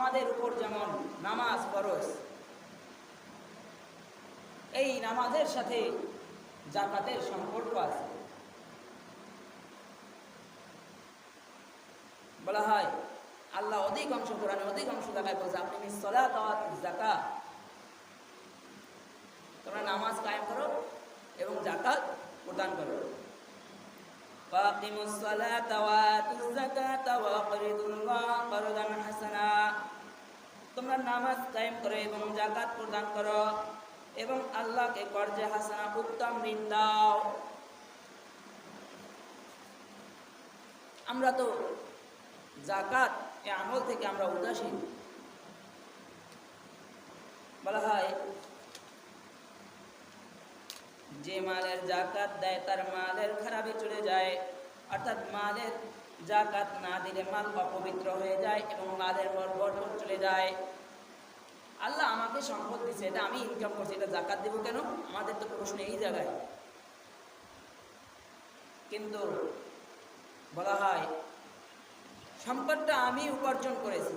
আমাদের উপর যেমন নামাজ ফরজ, এই নামাজের সাথে যাকাতের সম্পর্ক আছে। বলা হয় আল্লাহ অধিকাংশ কোরআনে অধিকাংশ জায়গায় বলছে আকিমিস সালাত ওয়া আতিজ যাকাত, তোমরা নামাজ কায়েম করো এবং যাকাত প্রদান করো। ফাকিমুস সালাতা ওয়া আতিজ যাকাতা ওয়া আকরিদুল্লাহ করদান হাসানা, তোমরা নামাজ কায়েম করো এবং যাকাত প্রদান করো এবং আল্লাহকে কর্জে হাসানা উত্তম ঋণ দাও। আমরা তো যাকাত এই আমল থেকে আমরা উদাসীন। বলা হয় যে মালের যাকাত দেয় তার মালের খারাপে চলে যায়, অর্থাৎ মালের যাকাত না দিলে মাল অপবিত্র হয়ে যায় এবং মালের বরকত চলে যায়। আল্লাহ আমাকে সম্পদ দিচ্ছে, এটা আমি ইনকাম করছি, এটা যাকাত দেব কেন? আমাদের তো প্রশ্ন এই জায়গায়। কিন্তু বলা হয় সম্পদটা আমি উপার্জন করেছি,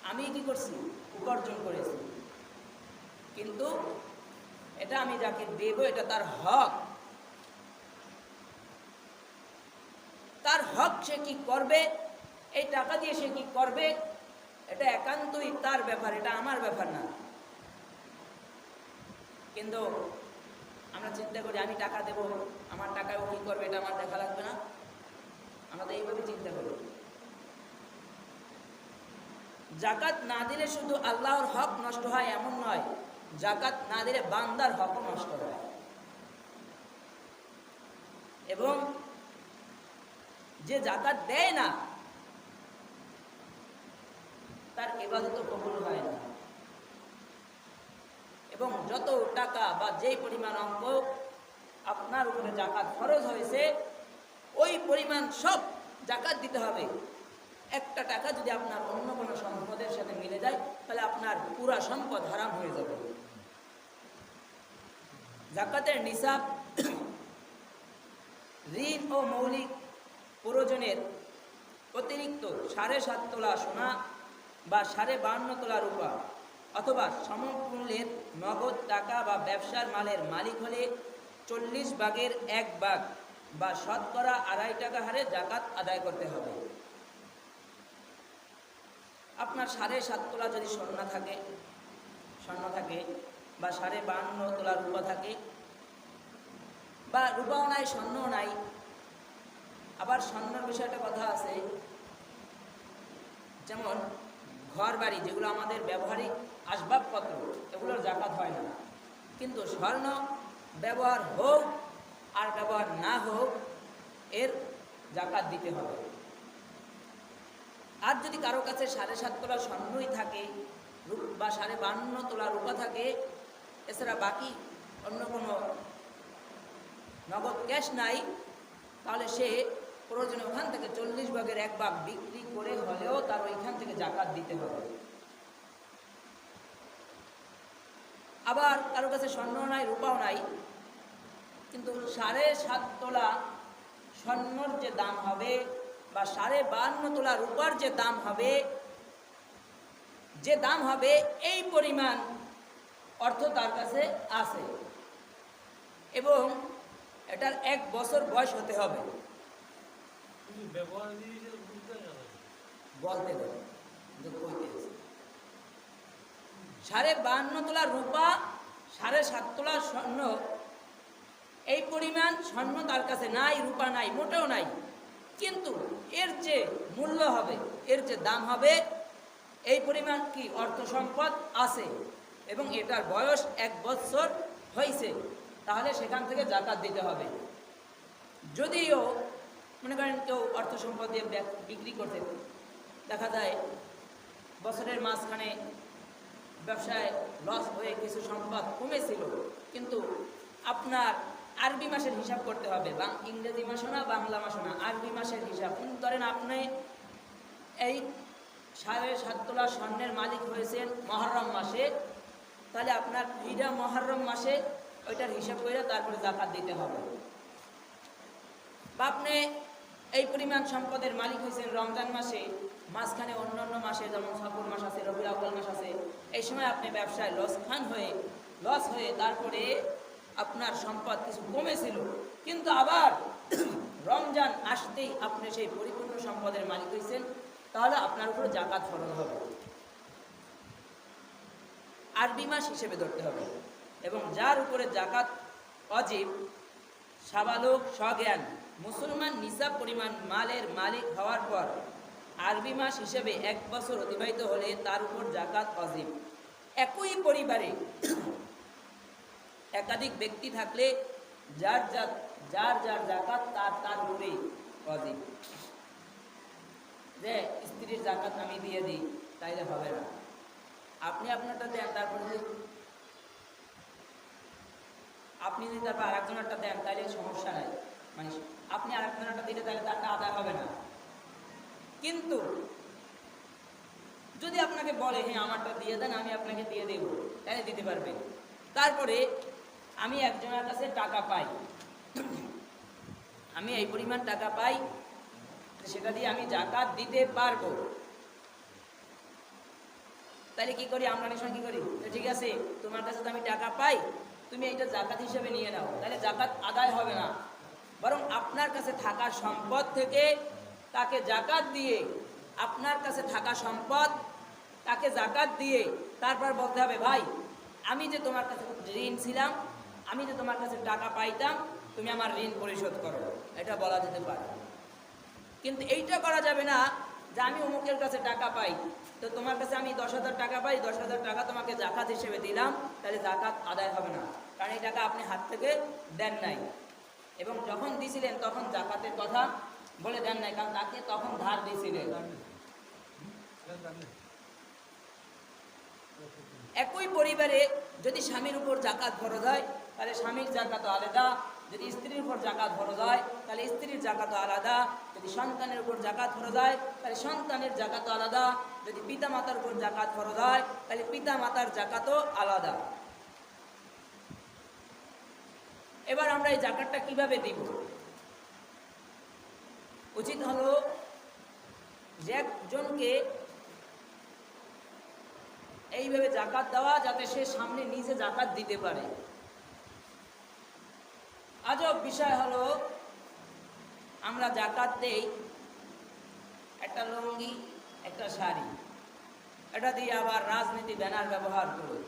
আমি কি করছি? উপার্জন করেছি, কিন্তু এটা আমি যাকে দেব এটা তার হক। তার হক সে কি করবে, এই টাকা দিয়ে সে কি করবে, এটা একান্তই তার ব্যাপার, এটা আমার ব্যাপার না। কিন্তু আমরা চিন্তা করি আমি টাকা দেব, আমার টাকায় ও কি করবে এটা আমার দেখা লাগবে না, আমরা তো এইভাবে চিন্তা করি। যাকাত না দিলে শুধু আল্লাহর হক নষ্ট হয় এমন নয়, যাকাত না দিলে বান্দার হকও নষ্ট হয় এবং যে যাকাত দেয় না তার ইবাদত কবুল হয় না। এবং যত টাকা বা যেই পরিমাণ অঙ্ক আপনার উপরে যাকাত ফরজ হয়েছে ওই পরিমাণ সব যাকাত দিতে হবে। একটা টাকা যদি আপনার অন্য কোনো সম্পদের সাথে মিলে যায় তাহলে আপনার পুরা সম্পদ হারাম হয়ে যাবে। যাকাতের নিসাব ঋণ ও মৌলিক প্রয়োজনের অতিরিক্ত 7.5 তোলা সোনা বা 52.5 তোলা রূপা অথবা সমমূল্যের নগদ টাকা বা ব্যবসার মালের মালিক হলে 40 ভাগের 1 ভাগ বা শতকরা 2.5 টাকা হারে যাকাত আদায় করতে হবে। আপনার 7.5 তোলা যদি স্বর্ণ থাকে বা 52.5 তোলা রূপা থাকে, বা রূপাও নাই স্বর্ণও নাই, আবার স্বর্ণের বিষয়ে একটা কথা আছে, যেমন ঘর বাড়ি যেগুলো আমাদের ব্যবহারিক আসবাবপত্র এগুলোর যাকাত হয় না, কিন্তু স্বর্ণ ব্যবহার হোক আর ব্যবহার না হোক এর যাকাত দিতে হবে। আর যদি কারো কাছে 7.5 তোলা স্বর্ণই থাকে বা 52.5 তোলা রূপা থাকে, এছাড়া বাকি অন্য কোনো নগদ ক্যাশ নাই, তাহলে সে প্রয়োজনে ওখান থেকে 40 ভাগের 1 ভাগ বিক্রি করে হলেও তার ওইখান থেকে যাকাত দিতে হবে। আবার কারো কাছে স্বর্ণ নাই রূপাও নাই, কিন্তু 7.5 তোলা স্বর্ণর যে দাম হবে বা 52.5 তোলা রূপার যে দাম হবে এই পরিমাণ অর্থ তার কাছে আছে এবং এটার 1 বছর বয়স হতে হবে। বলতে হবে 52.5 তোলা রূপা 7.5 তোলা স্বর্ণ, এই পরিমাণ স্বর্ণ তার কাছে নাই, রূপা নাই, মোটেও নাই, কিন্তু এর যে মূল্য হবে, এর যে দাম হবে এই পরিমাণ কি অর্থ সম্পদ আছে এবং এটার বয়স 1 বছর হয়েছে, তাহলে সেখান থেকে যাকাত দিতে হবে। যদিও মনে করেন কেউ অর্থ সম্পদ দিয়ে বিক্রি করতে, দেখা যায় বছরের মাঝখানে ব্যবসায় লস হয়ে কিছু সম্পদ কমেছিল, কিন্তু আপনার আরবি মাসের হিসাব করতে হবে, ইংরেজি মাসও না বাংলা মাসও না, আরবি মাসের হিসাব। ধরেন আপনি এই 7.5 তোলা স্বর্ণের মালিক হয়েছেন মহরম মাসে, তাহলে আপনার ঈদা মহরম মাসে ওইটার হিসাব করে তারপরে যাকাত দিতে হবে। বা আপনি এই পরিমাণ সম্পদের মালিক হয়েছেন রমজান মাসে, মাঝখানে অন্যান্য মাসে যেমন সফর মাস আছে, রবিউল আউয়াল মাস আছে, এই সময় আপনি ব্যবসায় লস হয়ে তারপরে আপনার সম্পদ কিছু কমেছিল, কিন্তু আবার রমজান আসতেই আপনি সেই পরিপূর্ণ সম্পদের মালিক হয়েছেন, তাহলে আপনার উপর জাকাত ফরজ হবে, আরবি মাস হিসেবে ধরতে হবে। এবং যার উপরে জাকাত ওয়াজিব, সাবালক সজ্ঞান মুসলমান নিসাব পরিমাণ মালের মালিক হওয়ার পর আরবি মাস হিসেবে 1 বছর অতিবাহিত হলে তার উপর জাকাত ওয়াজিব। একই পরিবারে একাধিক ব্যক্তি থাকলে যার যার জাকাত তার উপরেই ওয়াজিব। যে স্ত্রীর জাকাত আমি দিয়ে দিই তাইলে হবে না, আপনি আপনারটা দেন, তারপরে আপনি যদি তারপর আরেকজনেরটা দেন তাহলে সমস্যা নাই, মানে আপনি আরেকজনেরটা দিলে তাহলে তারটা আদায় হবে না। কিন্তু যদি আপনাকে বলে হ্যাঁ আমারটা দিয়ে দেন, আমি আপনাকে দিয়ে দেব, তাহলে দিতে পারবেন। তারপরে আমি একজনের কাছে টাকা পাই, আমি এই পরিমাণ টাকা পাই, সেটা দিয়ে আমি জাকাত দিতে পারবো, তাহলে কি করি আমরা? অনেক সময় কি করি, ঠিক আছে তোমার কাছে তো আমি টাকা পাই, তুমি এইটা জাকাত হিসেবে নিয়ে নাও, তাহলে জাকাত আদায় হবে না, বরং আপনার কাছে থাকা সম্পদ থেকে তাকে জাকাত দিয়ে, আপনার কাছে থাকা সম্পদ তাকে জাকাত দিয়ে তারপর বলতে হবে ভাই আমি যে তোমার কাছে ঋণ ছিলাম, আমি যে তোমার কাছে টাকা পাইতাম, তুমি আমার ঋণ পরিশোধ করো, এটা বলা যেতে পারে। কিন্তু এইটা করা যাবে না যে আমি অমুকের কাছে টাকা পাই, তো তোমার কাছে আমি 10,000 টাকা পাই, 10,000 টাকা তোমাকে জাকাত হিসেবে দিলাম, তাহলে জাকাত আদায় হবে না, কারণ এই টাকা আপনি হাত থেকে দেন নাই, এবং যখন দিয়েছিলেন তখন জাকাতের কথা বলে দেন নাই, কারণ তাকে তখন ধার দিয়েছিলেন। একই পরিবারে যদি স্বামীর উপর জাকাত ফরজ হয় তাহলে স্বামীর জাকাত আলাদা, যদি স্ত্রীর উপর জাকাত ফরজ হয় তাহলে স্ত্রীর জাকাত আলাদা, যদি সন্তানের উপর জাকাত ফরজ হয় তাহলে সন্তানের জাকাত আলাদা, যদি পিতা মাতার উপর জাকাত ফরজ হয় তাহলে পিতা মাতার জাকাতও আলাদা। এবার আমরা এই জাকাতটা কিভাবে দিব? উচিত হলো যে একজনকে এইভাবে জাকাত দেওয়া যাতে সে সামনে নিজে জাকাত দিতে পারে। আজব বিষয় হলো আমরা জাকাত দেই একটা লুঙ্গি, একটা শাড়ি, এটা দিয়ে আবার রাজনীতি ব্যানার ব্যবহার করে,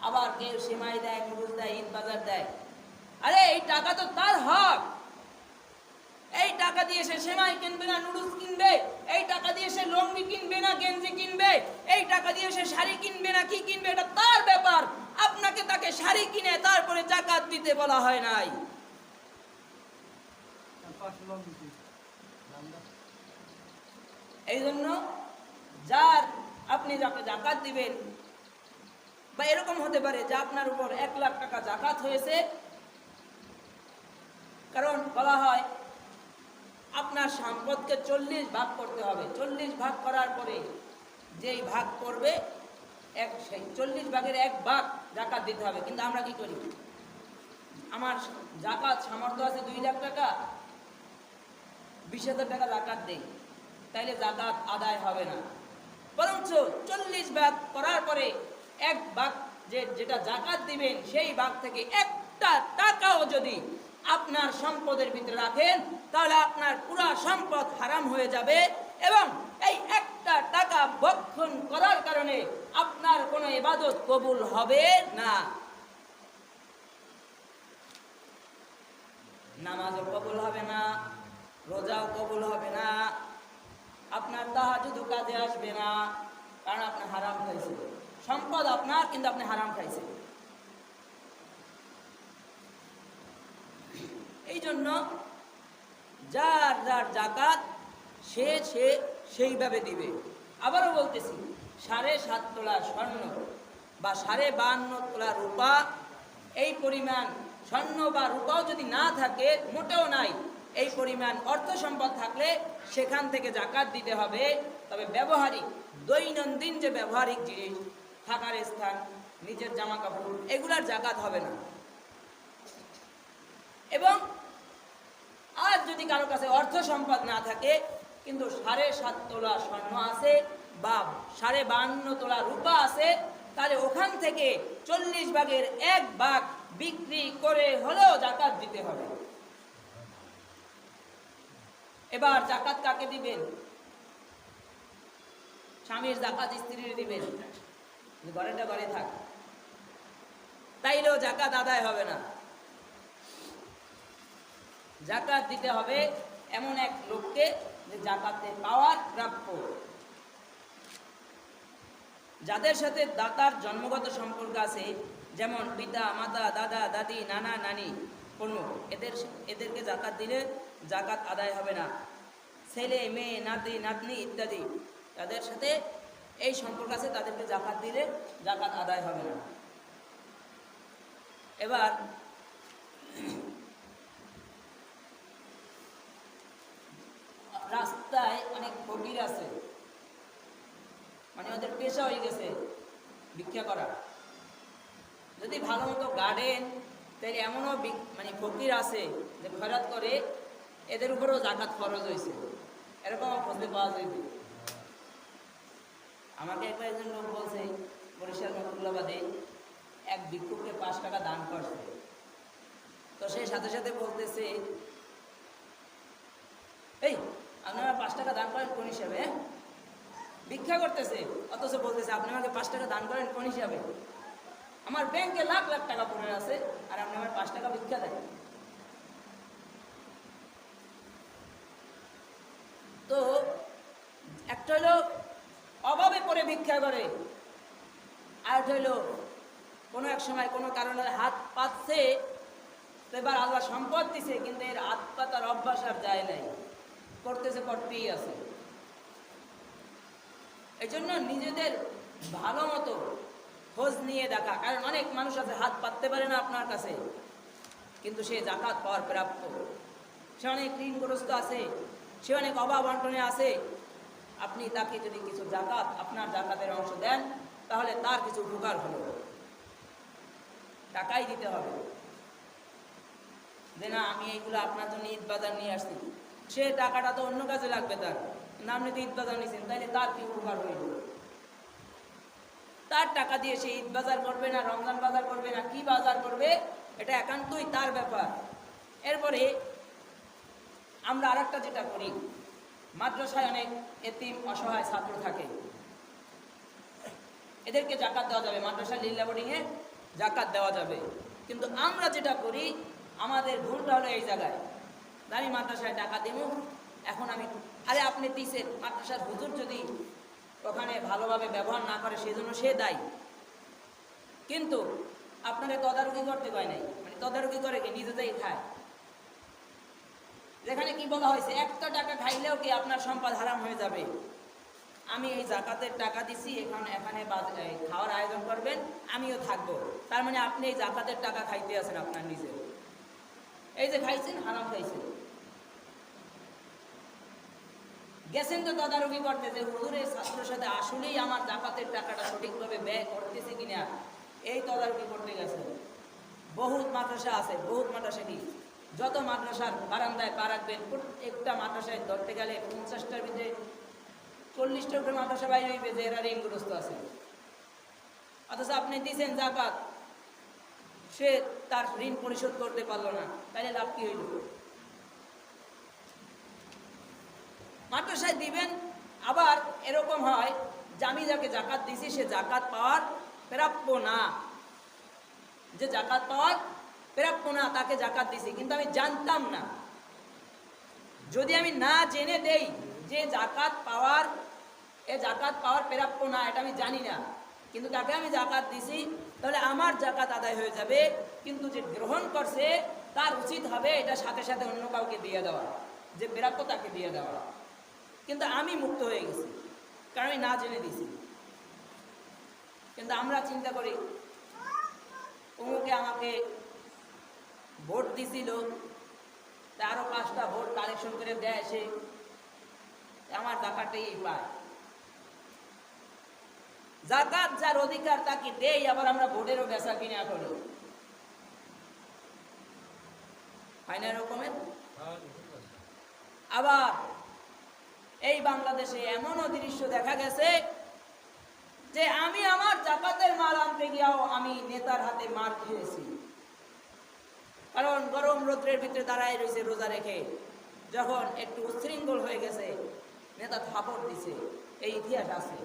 আবার কেউ সেমাই দেয়, নুডলস দেয়, ঈদ বাজার দেয়। আরে এই টাকা তো তার হক, এই টাকা দিয়ে সে সেমাই কিনবে না নুডলস কিনবে, এই টাকা দিয়ে সে লুঙ্গি কিনবে না গেঞ্জি কিনবে, এই টাকা দিয়ে সে শাড়ি কিনবে না কি কিনবে, এটা তার ব্যাপার। আপনাকে তাকে শাড়ি কিনে তারপরে জাকাত দিতে বলা হয় নাই। এই জন্য যার আপনি যাকে জাকাত দিবেন, বা এরকম হতে পারে যে আপনার উপর 1 লাখ টাকা জাকাত হয়েছে, কারণ বলা হয় আপনার সম্পদকে 40 ভাগ করতে হবে, 40 ভাগ করার পরে যেই ভাগ করবে সেই 40 ভাগের 1 ভাগ জাকাত দিতে হবে। কিন্তু আমরা কি করি, আমার জাকাত সামর্থ্য আছে 2 লাখ টাকা, 20,000 টাকা জাকাত দেই, তাইলে জাকাত আদায় হবে না, বরঞ্চ 40 ভাগ করার পরে 1 ভাগ যেটা জাকাত দিবেন সেই ভাগ থেকে একটা টাকাও যদি আপনার সম্পদের ভিতরে রাখেন তাহলে আপনার পুরো সম্পদ হারাম হয়ে যাবে, এবং এই একটা টাকা ভক্ষণ করার কারণে আপনার কোনো ইবাদত কবুল হবে না, নামাজও কবুল হবে না, রোজাও কবুল হবে না, আপনার তাহাজ্জুদও কাজে আসবে না, কারণ আপনি হারাম খাইছেন। সম্পদ আপনার, কিন্তু আপনি হারাম খাইছেন। এই জন্য যার যার জাকাত সে সেইভাবে দিবে। আবারও বলতেছি, 7.5 তোলা স্বর্ণ বা 52.5 তোলা রূপা, এই পরিমাণ স্বর্ণ বা রূপাও যদি না থাকে, মোটেও নাই, এই পরিমাণ অর্থ সম্পদ থাকলে সেখান থেকে জাকাত দিতে হবে। তবে ব্যবহারিক দৈনন্দিন যে ব্যবহারিক জিনিস, থাকার স্থান, নিজের জামা কাপড়, এগুলার জাকাত হবে না। এবং আর যদি কারো কাছে অর্থ সম্পদ না থাকে কিন্তু 7.5 তোলা স্বর্ণ আছে বা 52.5 তোলা রূপা আছে, তাহলে ওখান থেকে 40 ভাগের 1 ভাগ বিক্রি করে হলেও জাকাত দিতে হবে। এবার জাকাত কাকে দিবেন? স্বামীর জাকাত স্ত্রীর দিবেন, ঘরেটা ঘরে থাক, তাইলেও জাকাত আদায় হবে না। জাকাত দিতে হবে এমন এক লোককে যে জাকাতে পাওয়ার প্রাপ্য, যাদের সাথে দাতার জন্মগত সম্পর্ক আছে, যেমন পিতা মাতা দাদা দাদি নানা নানি প্রমুখ, এদেরকে জাকাত দিলে জাকাত আদায় হবে না। ছেলে মেয়ে নাতি নাতনি ইত্যাদি তাদের সাথে এই সম্পর্ক আছে, তাদেরকে জাকাত দিলে জাকাত আদায় হবে না। এবার রাস্তায় অনেক ফকির আছে, মানে ওদের পেশা হয়ে গেছে ভিক্ষা করা। যদি ভালো মতো গার্ডেন, তাহলে এমনও মানে ফকির আছে যে খয়রাত করে, এদের উপরেও জাকাত ফরজ হয়েছে, এরকম খুঁজতে পাওয়া যাবে। আমাকে একবার একজন লোক বলছে বরিশাল মহকুল্লাবাদে এক ভিক্ষুককে 5 টাকা দান করছে। তো সে সাথে সাথে বলতেছে, এই আপনারা 5 টাকা দান করেন কোন হিসাবে? ভিক্ষা করতেছে, অথচ বলতেছে আপনি আমাকে 5 টাকা দান করেন কোন হিসাবে? আমার ব্যাংকে লাখ লাখ টাকা পড়ে আছে আর আপনি আমার 5 টাকা ভিক্ষা দেন। তো একটা হইলো অভাবে পড়ে ভিক্ষা করে, আর হইলো কোনো এক সময় কোনো কারণে হাত পাচ্ছে, তো এবার আল্লাহ সম্পদ দিছে কিন্তু এর হাত পাতার অভ্যাস আর যায় নাই, করতেছে করতেই আছে। এই জন্য নিজেদের ভালো মতো খোঁজ নিয়ে দেখা, কারণ অনেক মানুষ আছে হাত পাততে পারে না আপনার কাছে, কিন্তু সে জাকাত পাওয়ার প্রাপ্য। সে অনেক ঋণগ্রস্ত আছে, সে অনেক অভাব অনটনে আছে। আপনি তাকে যদি কিছু জাকাত, আপনার জাকাতের অংশ দেন, তাহলে তার কিছু উপকার হলো। টাকাই দিতে হবে যে না আমি এইগুলো আপনার জন্য ঈদ বাজার নিয়ে আসছি, সে টাকাটা তো অন্য কাজে লাগবে তার, না আপনি তো ঈদ বাজার নিয়েছেন, তাইলে তার কি উপকার হইল? তার টাকা দিয়ে সে ঈদ বাজার করবে না রমজান বাজার করবে না কি বাজার করবে, এটা একান্তই তার ব্যাপার। এরপরে আমরা আরেকটা যেটা করি, মাদ্রাসায় অনেক এতিম অসহায় ছাত্র থাকে, এদেরকে জাকাত দেওয়া যাবে, মাদ্রাসায় লিল্লা বোর্ডিংয়ে জাকাত দেওয়া যাবে। কিন্তু আমরা যেটা করি, আমাদের ভুলটা হলো এই জায়গায়, আমি মাদ্রাসায় টাকা দিব, এখন আমি আরে আপনি দিছেন, মাদ্রাসার হুজুর যদি ওখানে ভালোভাবে ব্যবহার না করে সেজন্য সে দায়ী, কিন্তু আপনাকে তদারকি করতে পায় নাই, মানে তদারকি করে কি নিজেতেই খায়। যেখানে কি বলা হয়েছে, 1 টাকা খাইলেও কি আপনার সম্পদ হারাম হয়ে যাবে। আমি এই জাকাতের টাকা দিছি, এখানে খাওয়ার আয়োজন করবেন, আমিও থাকবো, তার মানে আপনি এই জাকাতের টাকা খাইতে আছেন আপনার নিজের, এই যে খাইছেন হারাম খাইছেন। গেছেন তো তদারকি করতে যে হুজুরের ছাত্রের সাথে আসলেই আমার জাকাতের টাকাটা সঠিকভাবে ব্যয় করতেছে কিনা, এই তদারকি করতে গেছেন। বহুত মাদ্রাসা আছে, বহুত মাদ্রাসা কি যত মাদ্রাসার বারান্দায় পা রাখবেন, প্রত্যেকটা মাদ্রাসায় ধরতে গেলে 50টার ভিতরে 40টার উপরে মাদ্রাসা বাইরে হইবে যে এরা ঋণগ্রস্ত আছে। অথচ আপনি দিয়েছেন জাকাত, সে তার ঋণ পরিশোধ করতে পারলো না, তাহলে লাভ কি হইল? মাদ্রাসায় দিবেন, আবার এরকম হয় যে আমি যাকে জাকাত দিছি সে জাকাত পাওয়ার প্রাপ্য না, যে জাকাত পাওয়ার প্রাপ্য না তাকে জাকাত দিছি, কিন্তু আমি জানতাম না। যদি আমি না জেনে দেই যে জাকাত পাওয়ার প্রাপ্য না, এটা আমি জানি না, কিন্তু তাকে আমি জাকাত দিছি, তাহলে আমার জাকাত আদায় হয়ে যাবে, কিন্তু যে গ্রহণ করছে তার উচিত হবে এটা সাথে সাথে অন্য কাউকে দিয়ে দেওয়া, যে প্রাপ্য তাকে দিয়ে দেওয়া। কিন্তু আমি মুক্ত হয়ে গেছি, কারণ আমি না জেনে দিছি। কিন্তু আমরা চিন্তা করি অমুকে আমাকে ভোট দিছিল, তা আরো 5টা ভোট কালেকশন করে দেয়, সে আমার জাকাতটাই পায়। জাকাত যার অধিকার তাকে দেই, আবার আমরা ভোটেরও বেচা কিনা করি, হয় না এরকমের? আবার এই বাংলাদেশে এমনও দৃশ্য দেখা গেছে যে আমি আমার জাকাতের মাল আনতে গিয়েও আমি নেতার হাতে মার খেয়েছি। কারণ গরম রৌদ্রের ভিতরে দাঁড়ায় রয়েছে রোজা রেখে, যখন একটু উচ্ছৃঙ্খল হয়ে গেছে নেতা থাপড় দিছে, এই ইতিহাস আছে।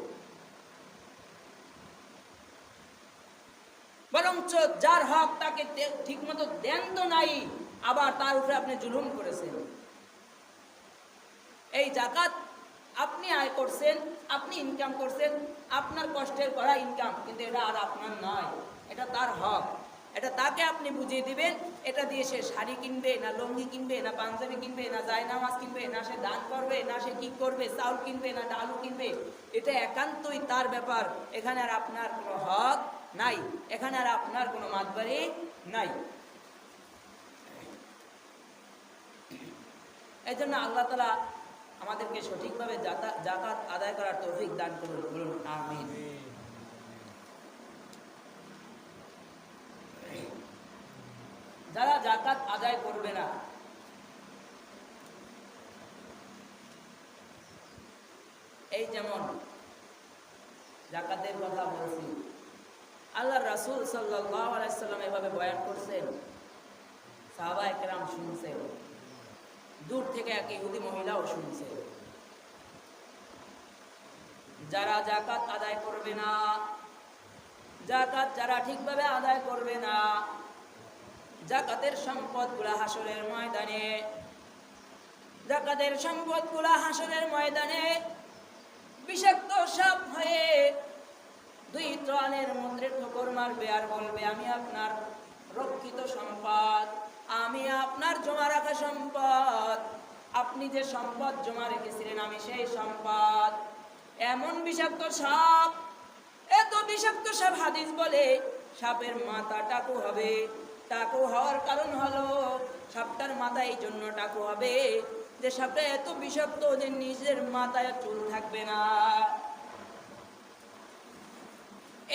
বরঞ্চ যার হক তাকে ঠিক মতো দেন তো নাই, আবার তার উপরে আপনি জুলুম করেছেন। এই জাকাত আপনি আয় করছেন, আপনি ইনকাম করছেন, আপনার কষ্টের করা ইনকাম, কিন্তু এটা আর আপনার নয়, এটা তার হক। এটা তাকে আপনি বুঝিয়ে দিবেন। এটা দিয়ে সে শাড়ি কিনবে না লুঙ্গি কিনবে না পাঞ্জাবি কিনবে না জায়নামাজ কিনবে না সে দান করবে না সে কি করবে, চাউল কিনবে না ডালু কিনবে, এটা একান্তই তার ব্যাপার। এখানে আর আপনার কোনো হক নাই, এখানে আর আপনার কোনো মাতবাড়ি নাই। এই জন্য আল্লাহ তাআলা আমাদেরকে সঠিকভাবে জাকাত আদায় করার তৌফিক দান করুন, বলুন আমিন। যারা জাকাত আদায় করবে না, এই যেমন জাকাতের কথা বলছি, আল্লাহ রাসূল সাল্লাল্লাহু আলাইহি ওয়াসাল্লাম এভাবে বয়ান করছেন, সাহাবায়ে কেরাম শুনছেন, দূর থেকে এক ইহুদি মহিলাও শুনছে। যারা জাকাত আদায় করবে না, জাকাত যারা ঠিকভাবে আদায় করবে না, জাকাতের সম্পদগুলা হাসরের ময়দানে, জাকাতের সম্পদগুলা হাসরের ময়দানে বিষাক্ত সাপ হয়ে দুই ত্রাণের মন্ত্রের ঠোকর মারবে আর বলবে, আমি আপনার রক্ষিত সম্পদ, আমি আপনার জমা রাখা সম্পদ, আপনি যে সম্পদ জমা রেখেছিলেন আমি সেই সম্পদ। এমন বিষাক্ত সাপ, এত বিষাক্ত সাপ, হাদিস বলে সাপের মাথা টাকু হবে। টাকু হওয়ার কারণ হলো সাপটার মাথা এই জন্য টাকু হবে যে সাপটা এত বিষাক্ত যে নিজের মাথায় চুল থাকবে না।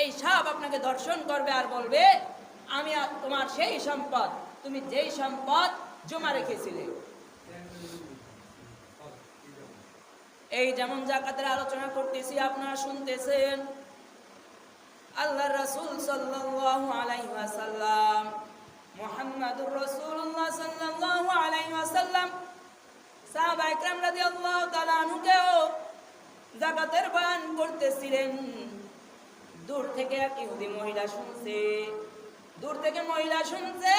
এই সাপ আপনাকে দর্শন করবে আর বলবে, আমি তোমার সেই সম্পদ, তুমি যেই সম্পদ জমা রেখেছিলে। এই যেমন জাকাতের আলোচনা করতেছি, আপনারা শুনতেছেন, আল্লাহ রাসূল সাল্লাল্লাহু আলাইহি ওয়াসাল্লাম, মুহাম্মাদুর রাসূলুল্লাহ সাল্লাল্লাহু আলাইহি ওয়াসাল্লাম সাহাবায়ে কেরাম রাদিয়াল্লাহু তাআলা আনহুকেও যাকাতের বয়ান করতেছিলেন। দূর থেকে এক ইহুদি মহিলা শুনছে, দূর থেকে মহিলা শুনছে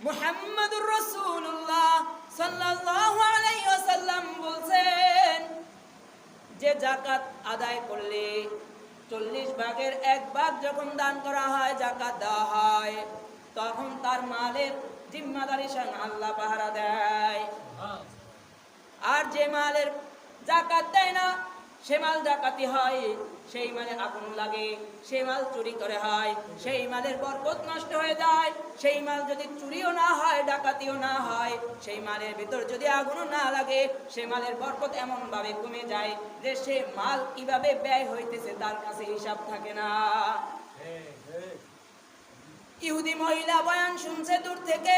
মুহাম্মাদুর রাসূলুল্লাহ সাল্লাল্লাহু আলাইহি ওয়াসাল্লাম বলছেন যে জাকাত আদায় করলে 40 ভাগের 1 ভাগ যখন দান করা হয়, জাকাত দেওয়া হয়, তখন তার মালের জিম্মাদারি স্বয়ং আল্লাহ পাহারা দেয়। আর যে মালের জাকাত দেয় না, সে মাল ডাকাতি হয়, সেই মালে আগুন লাগে, সেই মাল চুরি করে হয়, সেই মালের বরকত নষ্ট হয়ে যায়। সেই মাল যদি চুরিও না হয়, ডাকাতিও না হয়, সেই মালের ভিতর যদি আগুনও না লাগে, সে মালের বরকত এমন ভাবে কমে যায় যে সে মাল কিভাবে ব্যয় হইতেছে তার কাছে হিসাব থাকে না। ইহুদি মহিলা বয়ান শুনছে দূর থেকে।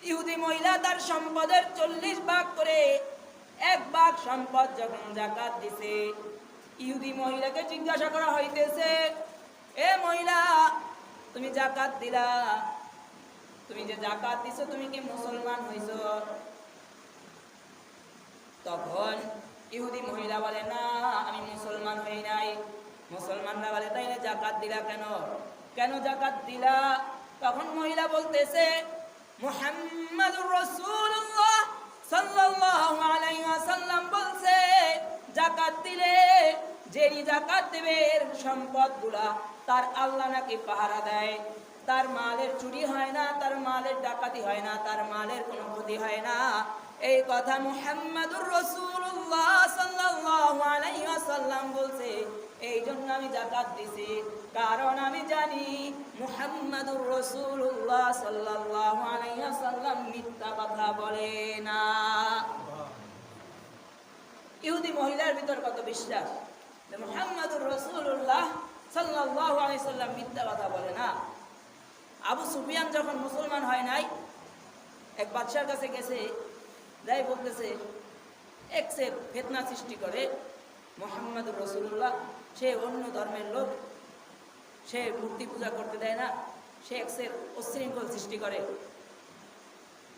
ইহুদি মহিলা তার সম্পদের 40 ভাগ করে 1 ভাগ সম্পদ যখন জাকাত দিছে, ইহুদি মহিলাকে জিজ্ঞাসা করা হইতেছে, এ মহিলা, তুমি জাকাত দিলা, তুমি যে জাকাত দিছো তুমি কি মুসলমান হইছো? তখন ইহুদি মহিলা বলে, না আমি মুসলমান হই নাই। মুসলমানরা বলে, তাইলে জাকাত দিলা কেন? কেন জাকাত দিলা? তখন মহিলা বলতেছে, মুহাম্মাদুর রাসূলুল্লাহ সাল্লাল্লাহু আলাইহি ওয়াসাল্লাম বলছে, জাকাত দিলে যিনি জাকাত দেবে সম্পদগুলা তার আল্লাহ নাকি পাহারা দেয়, তার মালের চুরি হয় না, তার মালের ডাকাতি হয় না, তার মালের কোনো ক্ষতি হয় না। এই কথা মুহাম্মাদুর রাসূলুল্লাহ সাল্লাল্লাহু আলাইহি ওয়াসাল্লাম বলছে। এই জন্য আমি জাকাত দিছি, কারণ আমি জানি মুহাম্মাদুর রাসূলুল্লাহ সাল্লাল্লাহু আলাইহি ওয়াসাল্লাম মিথ্যা কথা বলে না। ইহুদি মহিলার ভিতর কত বিশ্বাস যে মুহাম্মাদুর রাসূলুল্লাহ সাল্লাল্লাহু আলাইহি ওয়াসাল্লাম মিথ্যা কথা বলে না। আবু সুফিয়ান যখন মুসলমান হয় নাই, এক বাদশার কাছে গেছে, যাই বলতেছে এক্সের ফিতনা সৃষ্টি করে মুহাম্মদুর রাসূলুল্লাহ, সে অন্য ধর্মের লোক, সে মূর্তি পূজা করতে দেয় না, সে এক্সের উচ্ছৃঙ্খল সৃষ্টি করে।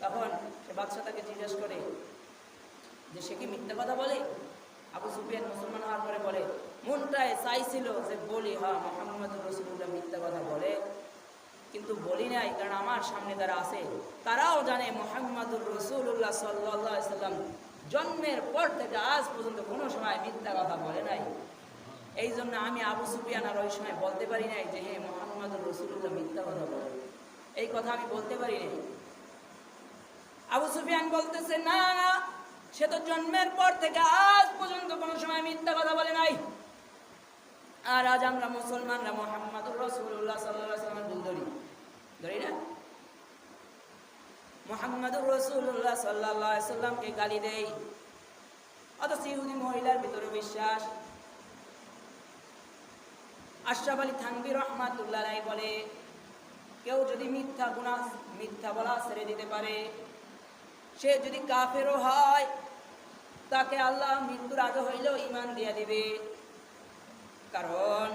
তখন সে বাদশা তাকে জিজ্ঞেস করে যে সে কি মিথ্যা কথা বলে? আবু সুফিয়ান মুসলমান হওয়ার পরে বলে, মনটায় চাইছিল যে বলি, হ্যাঁ মুহাম্মদুর রাসূলুল্লাহ মিথ্যা কথা বলে, কিন্তু বলি নাই, কারণ আমার সামনে যারা আছে তারাও জানে মুহাম্মদুর রাসূলুল্লাহ সাল্লাল্লাহু আলাইহি সাল্লাম জন্মের পর থেকে আজ পর্যন্ত কোনো সময় মিথ্যা কথা বলে নাই। এই জন্য আমি আবু সুফিয়ান আর ওই সময় বলতে পারি নাই যে হে মুহাম্মদুর রাসূলুল্লাহ মিথ্যা কথা বলে, এই কথা আমি বলতে পারি নাই। আবু সুফিয়ান বলতেছে, না না, সে তো জন্মের পর থেকে আজ পর্যন্ত কোনো সময় মিথ্যা কথা বলে নাই। আর আজ আমরা মুসলমানরা মুহাম্মদুর রাসূলুল্লাহ সাল্লাল্লাহু আলাইহি ওয়াসাল্লামের ভুল ধরি না? মুহাম্মদুর রাসূলুল্লাহ সাল্লাল্লাহু আলাইহি ওয়াসাল্লামকে গালি দেই, অথচ ইহুদি মহিলার ভিতরে বিশ্বাস। আশরাফ আলী থানভী রাহমাতুল্লাহ আলাইহি বলে, কেউ যদি মিথ্যা বলা ছেড়ে দিতে পারে, সে যদি কাফেরও হয়, তাকে আল্লাহ মৃত্যুর আগে হইলেও ঈমান দিয়ে দিবে। কারণ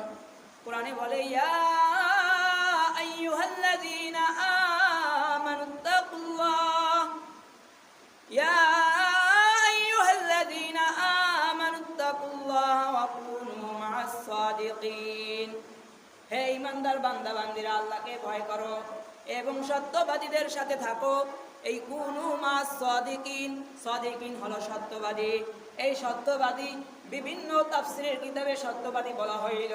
কোরআনে বলে, ইয়া আইয়ুহাল্লাযীনা আমানুত্তাকুল্লাহ, ইয়া আইয়ুহাল্লাযীনা আমানুত্তাকুল্লাহ ওয়া কুনু মা'আস সাদিকিন। হে ঈমানদার বান্দা বান্দীরা, আল্লাহকে ভয় করো এবং সত্যবাদীদের সাথে থাকো। এই কুনু মা'আস সাদিকিন, সাদিকিন হলো সত্যবাদী। এই সত্যবাদী বিভিন্ন তাফসীরের কিতাবে সত্যবাদী বলা হইল,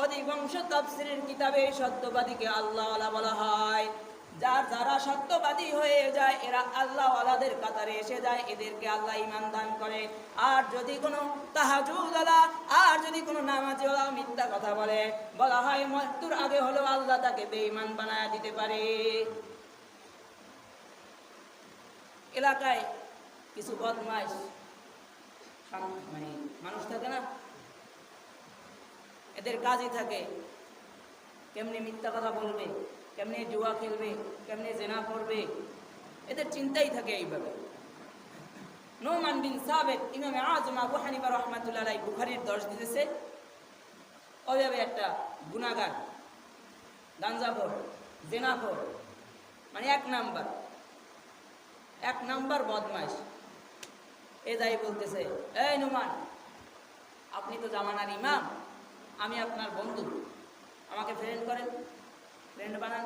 অধিকাংশ তাফসীরের কিতাবে সত্যবাদীকে আল্লাহওয়ালা বলা হয়। যারা সত্যবাদী হয়ে যায় এরা আল্লাহওয়ালাদের কাতারে এসে যায়, এদেরকে আল্লাহ ঈমান দান করে। আর যদি কোনো তাহাজ্জুদওয়ালা, আর যদি কোনো নামাজওয়ালা মিথ্যা কথা বলা হয় মৃত্যুর আগে হলেও আল্লাহ তাকে বেঈমান বানায় দিতে পারে। এলাকায় কিছু বদমাইশ মানে মানুষ থাকে না, এদের কাজই থাকে কেমনে মিথ্যা কথা বলবে, কেমনে জুয়া খেলবে, কেমনে জেনা করবে, এদের চিন্তাই থাকে এইভাবে। নোমান বিন সাবিত ইমামে আযম আবু হানিফা রাহমাতুল্লাহ আলাইহি বুখারীর দর্শ দিতেছে, ওইভাবে একটা গুনাহগার, গাঞ্জাখোর, জেনাখোর, মানে এক নাম্বার বদমাইশ। এ যাই বলতেছে, এই নোমান, আপনি তো জামানার ইমাম, আমি আপনার বন্ধু, আমাকে ফ্রেন্ড করেন, ফ্রেন্ড বানান।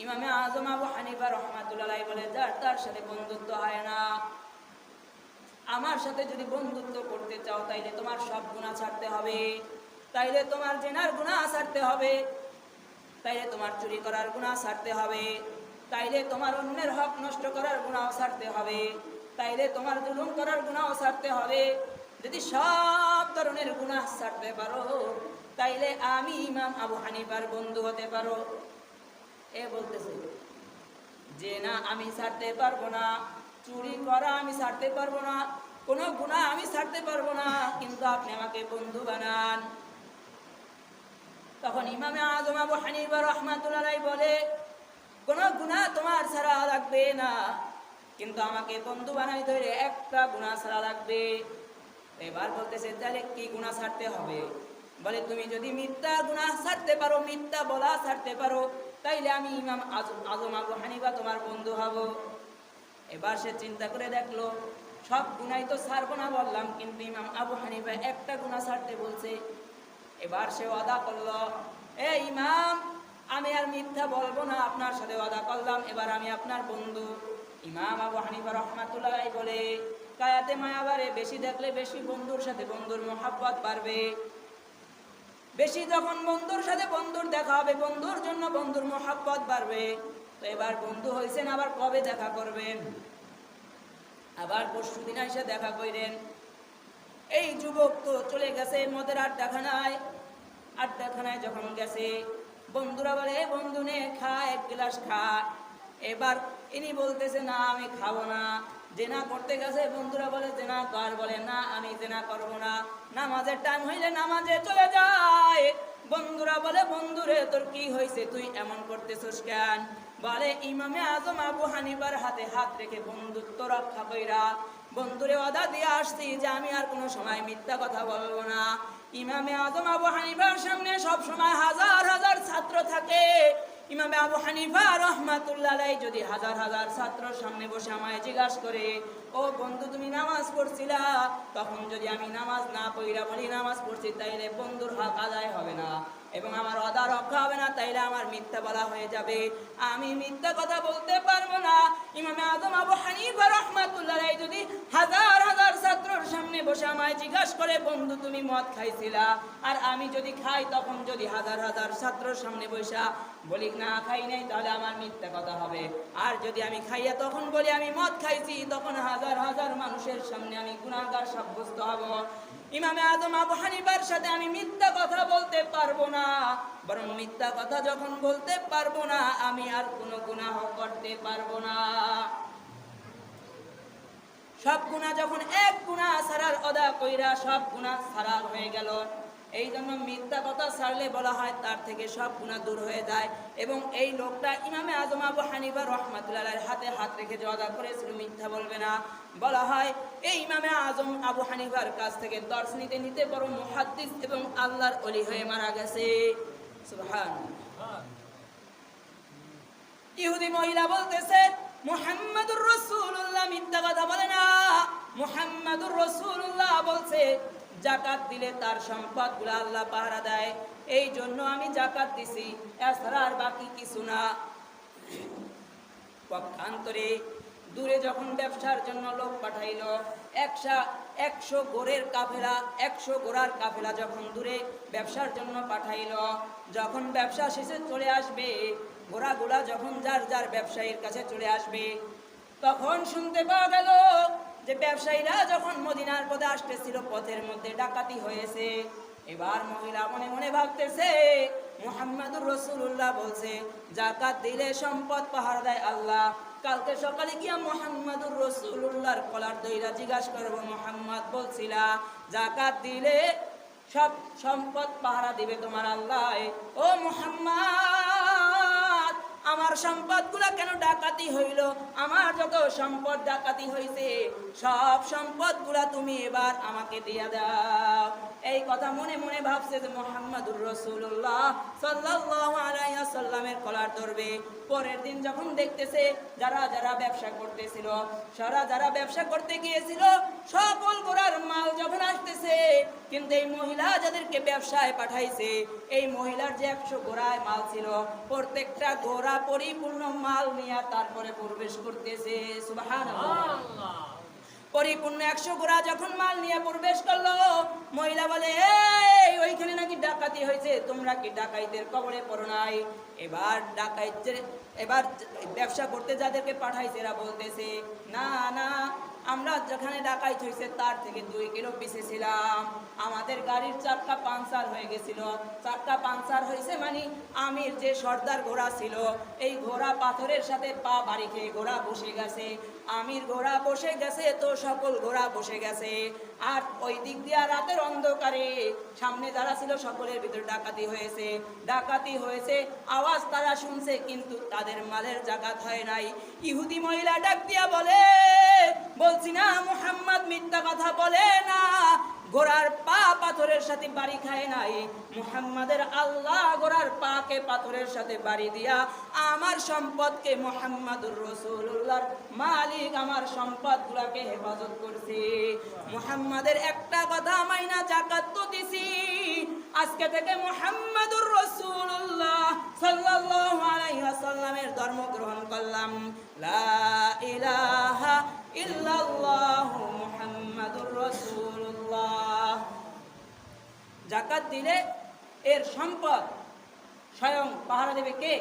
ইমামে আযম আবু হানিফা রাহমাতুল্লাহ আলাইহি বলে, যার তার সাথে বন্ধুত্ব হয় না। আমার সাথে যদি বন্ধুত্ব করতে চাও তাইলে তোমার সব গুনাহ ছাড়তে হবে, তাইলে তোমার জেনার গুনাহ ছাড়তে হবে, তাইলে তোমার চুরি করার গুনাহ ছাড়তে হবে, তাইলে তোমার অন্যের হক নষ্ট করার গুনাহ ছাড়তে হবে, তাইলে তোমার জুলুম করার গুনাহ ছাড়তে হবে। যদি সব ধরনের গুনাহ ছাড়তে পারো তাইলে আমি ইমাম আবু হানিফার বন্ধু হতে পারো। এ বলতেছে যে না, আমি ছাড়তে পারবো না, চুরি করা আমি ছাড়তে পারবো না, কোনো গুনাহ আমি ছাড়তে পারবো না, কিন্তু আপনি আমাকে বন্ধু বানান। তখন ইমামে আযম আবু হানিফা রাহমাতুল্লাহ আলাইহি বলে, কোনো গুনাহ তোমার ছাড়া লাগবে না, কিন্তু আমাকে বন্ধু বানাইতে হলে একটা গুনাহ ছাড়া লাগবে। এবার বলতেছে, তাহলে কি গুনাহ ছাড়তে হবে? বলে, তুমি যদি মিথ্যা গুনাহ ছাড়তে পারো, মিথ্যা বলা ছাড়তে পারো, তাইলে আমি ইমাম আযম আবু হানিফা তোমার বন্ধু হব। এবার সে চিন্তা করে দেখলো, সব গুনাহ তো ছাড়বো না বললাম, কিন্তু ইমাম আবু হানিফা একটা গুনাহ ছাড়তে বলছে। এবার সে ওয়াদা করলো, এ ইমাম, আমি আর মিথ্যা বলবো না, আপনার সাথে ওয়াদা করলাম, এবার আমি আপনার বন্ধু। ইমাম আবু হানিফা রাহমাতুল্লাহ আলাইহি বলে, কায়াতে মায়া বাড়ে, বেশি দেখলে বেশি বন্ধুর সাথে বন্ধুর মহব্বত বাড়বে। বেশি যখন বন্ধুর সাথে বন্ধুর দেখা হবে, বন্ধুর জন্য বন্ধুর মহব্বত বাড়বে। তো এবার বন্ধু হয়েছেন, আবার কবে দেখা করবেন? আবার পরশুদিন এসে দেখা কইরেন। এই যুবক তো চলে গেছে মদের আড্ডাখানায় যখন গেছে, বন্ধুরা বলে, বন্ধু নে খা, এক গ্লাস খা। এবার ইনি বলতেছে, না আমি খাবো না। জেনা করতে গেছে, বন্ধুরা বলে জেনা কর, বলে না আমি জেনা করবো না। নামাজের টাইম হইলে নামাজে চলে যায়, বন্ধুরা বলে, বন্ধুরে তোর কি হয়েছে, তুই এমন করতেছিস কেন? বলে ইমামে আজম আবু হানিফার হাতে হাত রেখে বন্ধুত্ব রক্ষা কইরা বন্ধুরে ওয়াদা দিয়ে আসছি যে আমি আর কোনো সময় মিথ্যা কথা বলবো না। ইমামে আজম আবু হানিফার সামনে সব সময় হাজার হাজার ছাত্র থাকে। ইমামে আবু হানিফা রহমাতুল্লাহ আলাইহি যদি হাজার হাজার ছাত্রর সামনে বসে আমায় জিজ্ঞাসা করে, ও বন্ধু তুমি নামাজ পড়ছিলা? তখন যদি আমি নামাজ না পড়িরা বলি নামাজ পড়ছি, তাইলে বন্ধুর হক আদায় হবে না এবং আমার ওয়াদা রক্ষা হবে না, তাইলে আমার মিথ্যা বলা হয়ে যাবে, আমি মিথ্যা কথা বলতে পারবো না। ইমামে আজম আবু হানিফা রাহমাতুল্লাহ আলাইহি যদি হাজার হাজার ছাত্রর সামনে বসে আমায় জিজ্ঞাসা করে, বন্ধু তুমি মদ খাইছিলা? আর আমি যদি খাই, তখন যদি হাজার হাজার ছাত্রর সামনে বসে বলি না খাই নাই, তাহলে আমার মিথ্যা কথা হবে। আর যদি আমি খাইয়া তখন বলি আমি মদ খাইছি, তখন হাজার হাজার মানুষের সামনে আমি গুনাহগার সাব্যস্ত হব। ইমামে আজম আবু হানিফার সাথে আমি মিথ্যা কথা বলতে পারবো না, বরং মিথ্যা কথা যখন বলতে পারবো না, আমি আর কোনো গুনাহ করতে পারবো না। সব গুনাহ যখন এক গুনাহ ছাড়ার অদা কইরা সব গুনাহ ছাড়া হয়ে গেল, এই জন্য মিথ্যা কথা ছাড়লে বলা হয় তার থেকে সব গুনাহ দূর হয়ে যায়। এবং এই লোকটা ইমামে আজম আবু হানিফা রাহমাতুল্লাহ আলাইহির হাতে হাত রেখে যে ওয়াদা করেছিল মিথ্যা বলবে না, বলা হয় এই ইমামে আজম আবু হানিফার কাছ থেকে দর্শ নিতে নিতে বড় মুহাদ্দিস এবং আল্লাহর ওলি হয়ে মারা গেছে। সুবহানাল্লাহ। ইহুদি মহিলা বলতেছে মুহাম্মাদুর রাসূলুল্লাহ মিথ্যা কথা বলে না, মুহাম্মাদুর রাসূলুল্লাহ বলছে যাকাত দিলে তার সম্পদগুলো আল্লাহ পাহারা দেয়, এই জন্য আমি যাকাত দিছি, এছাড়া আর বাকি কিছু না। পক্ষান্তরে দূরে যখন ব্যবসার জন্য লোক পাঠাইলো, 100 ঘোড়ার কাফেলা যখন দূরে ব্যবসার জন্য পাঠাইলো, যখন ব্যবসা শেষে চলে আসবে, ঘোড়াগুলা যখন যার যার ব্যবসায়ীর কাছে চলে আসবে, তখন শুনতে পাওয়া গেল যে ব্যবসায়ীরা যখন মদিনার পথে আসতেছিল, পথের মধ্যে ডাকাতি হয়েছে। এবার মহিলা মনে মনে ভাবতেছে মুহাম্মাদুর রাসূলুল্লাহ বলছে যাকাত দিলে সম্পদ পাহারা দেয় আল্লাহ, কালকে সকালে গিয়া মুহাম্মাদুর রাসূলুল্লাহর কলার দইরা জিজ্ঞাসা করব, মুহাম্মদ বলছিলা যাকাত দিলে সব সম্পদ পাহারা দিবে তোমার আল্লাহ, ও মুহাম্মদ আমার সম্পদগুলা কেন ডাকাতি হইল? আমার যত সম্পদ ডাকাতি হইছে সব সম্পদগুলা তুমি এবার আমাকে দিয়া দাও। এই কথা মনে মনে ভাবছে যে মুহাম্মাদুর রাসূলুল্লাহ সাল্লাল্লাহু আলাইহি ওয়াসাল্লামের কলার ধরবে। পরের দিন যখন দেখতেছে যারা যারা ব্যবসা করতেছিল, যারা ব্যবসা করতে গিয়েছিল, সকল ঘোড়ার মাল যখন আসতেছে, কিন্তু এই মহিলা যাদেরকে ব্যবসায় পাঠাইছে, এই মহিলার যে 100 ঘোড়ায় মাল ছিল, প্রত্যেকটা ঘোড়া পরিপূর্ণ মাল নিয়ে তারপরে প্রবেশ করতেছে। সুবহানাল্লাহ। পরিপূর্ণ 100 ঘোড়া যখন মাল নিয়ে প্রবেশ করলো, মহিলা বলে এই ওইখানে নাকি ডাকাতি হয়েছে, তোমরা কি ডাকাইতের কবরে পড়ো নাই? এবার ব্যবসা করতে যাদেরকে পাঠাইছে এরা বলতেছে না না, আমরা যেখানে ডাকাইত হয়েছে তার থেকে 2 কিলো পিছে ছিলাম, আমাদের গাড়ির চাক্কা পাংচার হয়ে গেছিল। চাক্কা পাংচার হয়েছে মানে আমির যে সর্দার ঘোড়া ছিল, এই ঘোড়া পাথরের সাথে পা বাড়ি খেয়ে ঘোড়া বসে গেছে, আমির ঘোড়া বসে গেছে তো সকল ঘোড়া বসে গেছে। আর ওই দিক দিয়ে রাতের অন্ধকারে সামনে যারা ছিল সকলের ভিতর ডাকাতি হয়েছে, আওয়াজ তারা শুনছে কিন্তু তাদের মালের জাকাত হয় নাই। ইহুদি মহিলা ডাক দিয়া বলছি না মুহাম্মদ মিথ্যা কথা বলে না, ঘোড়ার পা পাথরের সাথে বাড়ি খায় নাই, মুহাম্মাদের আল্লাহ ঘোড়ার পাকে পাথরের সাথে বাড়ি দিয়া আমার সম্পদকে, মুহাম্মাদুর রাসূলুল্লাহর মালিক আমার সম্পদগুলোকে হেফাজত করছে। মুহাম্মাদের একটা কথা মাইনা যাকাত তো দিছি, আজকে থেকে মুহাম্মাদুর রাসূলুল্লাহ সাল্লাল্লাহু আলাইহি ওয়াসাল্লামের ধর্ম গ্রহণ করলাম, লা ইলাহা ইল্লাল্লাহ মুহাম্মাদুর রাসূলুল্লাহ। যাকাত দিলে এর সম্পদ স্বয়ং পাহারা দেবে কে?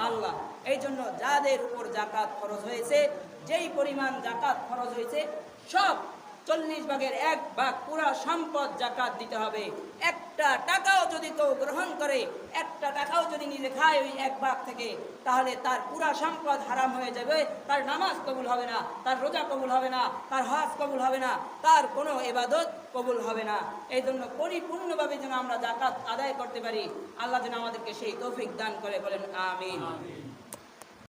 আল্লাহ। এই জন্য যাদের উপর যাকাত খরচ হয়েছে, যেই পরিমাণ যাকাত খরচ হয়েছে সব 40 ভাগের 1 ভাগ পুরা সম্পদ যাকাত দিতে হবে। একটা টাকাও যদি কেউ গ্রহণ করে, একটা টাকাও যদি নিজে খায় ওই 1 ভাগ থেকে, তাহলে তার পুরা সম্পদ হারাম হয়ে যাবে, তার নামাজ কবুল হবে না, তার রোজা কবুল হবে না, তার হজ কবুল হবে না, তার কোনো ইবাদত কবুল হবে না। এই জন্য পরিপূর্ণভাবে যেন আমরা যাকাত আদায় করতে পারি, আল্লাহ যেন আমাদেরকে সেই তৌফিক দান করে, বলেন আমিন।